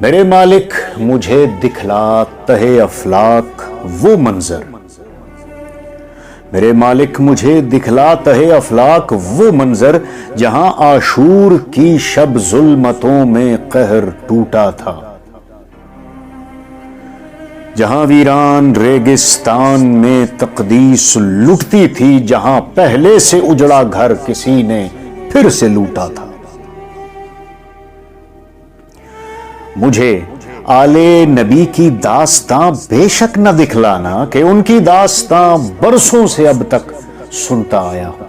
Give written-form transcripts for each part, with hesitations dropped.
میرے مالک مجھے دکھلا تہے افلاک وہ منظر، میرے مالک مجھے دکھلا تہے افلاک وہ منظر جہاں عاشور کی شب ظلمتوں میں قہر ٹوٹا تھا، جہاں ویران ریگستان میں تقدیس لٹتی تھی، جہاں پہلے سے اجڑا گھر کسی نے پھر سے لوٹا تھا۔ مجھے آل نبی کی داستاں بے شک نہ دکھلانا کہ ان کی داستاں برسوں سے اب تک سنتا آیا ہوں۔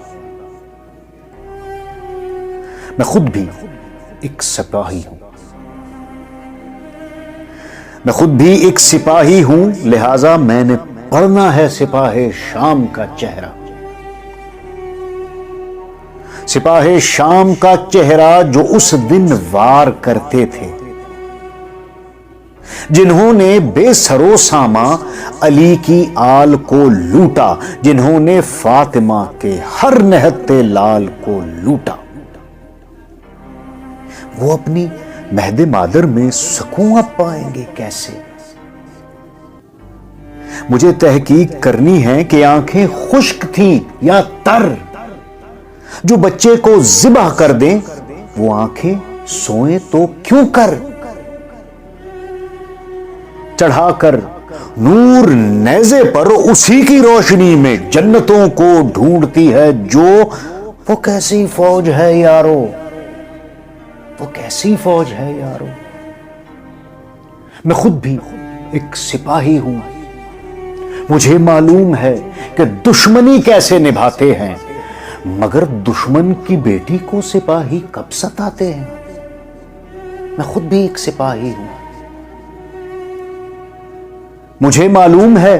میں خود بھی ایک سپاہی ہوں، میں خود بھی ایک سپاہی ہوں، لہذا میں نے پڑھنا ہے سپاہ شام کا چہرہ، سپاہ شام کا چہرہ جو اس دن وار کرتے تھے، جنہوں نے بے سرو ساما علی کی آل کو لوٹا، جنہوں نے فاطمہ کے ہر نہتے لال کو لوٹا۔ وہ اپنی مہد مادر میں سکون اب پائیں گے کیسے؟ مجھے تحقیق کرنی ہے کہ آنکھیں خشک تھیں یا تر، جو بچے کو ذبح کر دیں وہ آنکھیں سوئیں تو کیوں کر؟ چڑھا کر نور نیزے پر اسی کی روشنی میں جنتوں کو ڈھونڈتی ہے جو، وہ کیسی فوج ہے یارو، وہ کیسی فوج ہے یارو۔ میں خود بھی ایک سپاہی ہوں، مجھے معلوم ہے کہ دشمنی کیسے نبھاتے ہیں، مگر دشمن کی بیٹی کو سپاہی کب ستاتے ہیں۔ میں خود بھی ایک سپاہی ہوں، مجھے معلوم ہے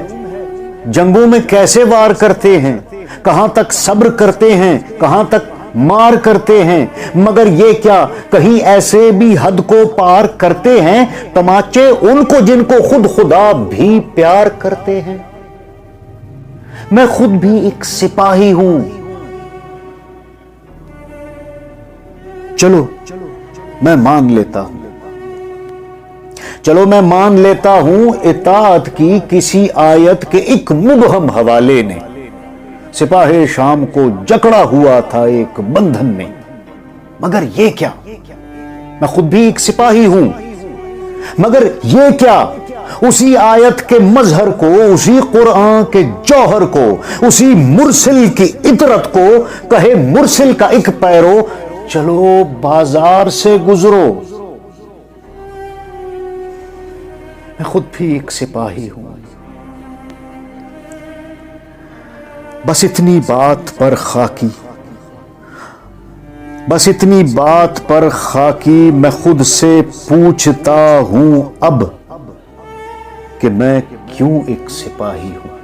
جنگوں میں کیسے وار کرتے ہیں، کہاں تک صبر کرتے ہیں، کہاں تک مار کرتے ہیں، مگر یہ کیا کہیں ایسے بھی حد کو پار کرتے ہیں، تماچے ان کو جن کو خود خدا بھی پیار کرتے ہیں۔ میں خود بھی ایک سپاہی ہوں، چلو میں مان لیتا ہوں، چلو میں مان لیتا ہوں اطاعت کی کسی آیت کے ایک مبہم حوالے نے سپاہ شام کو جکڑا ہوا تھا ایک بندھن میں، مگر یہ کیا میں خود بھی ایک سپاہی ہوں، مگر یہ کیا اسی آیت کے مظہر کو، اسی قرآن کے جوہر کو، اسی مرسل کی عطرت کو کہے مرسل کا ایک پیرو چلو بازار سے گزرو۔ میں خود بھی ایک سپاہی ہوں، بس اتنی بات پر خاکی، بس اتنی بات پر خاکی میں خود سے پوچھتا ہوں اب کہ میں کیوں ایک سپاہی ہوں۔